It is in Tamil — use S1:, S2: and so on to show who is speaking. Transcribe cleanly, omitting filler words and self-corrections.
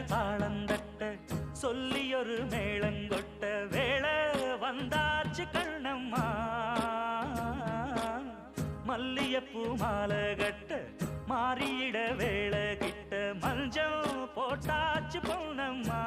S1: தாளந்தட்ட சொல்லி ஒரு மேளங்கொட்ட வேளை வந்தாச்சு கண்ணம்மா மல்லியப்பூ மாலை கட்ட மாறியிட வேளை கிட்ட மஞ்சள் போட்டாச்சு பொன்னம்மா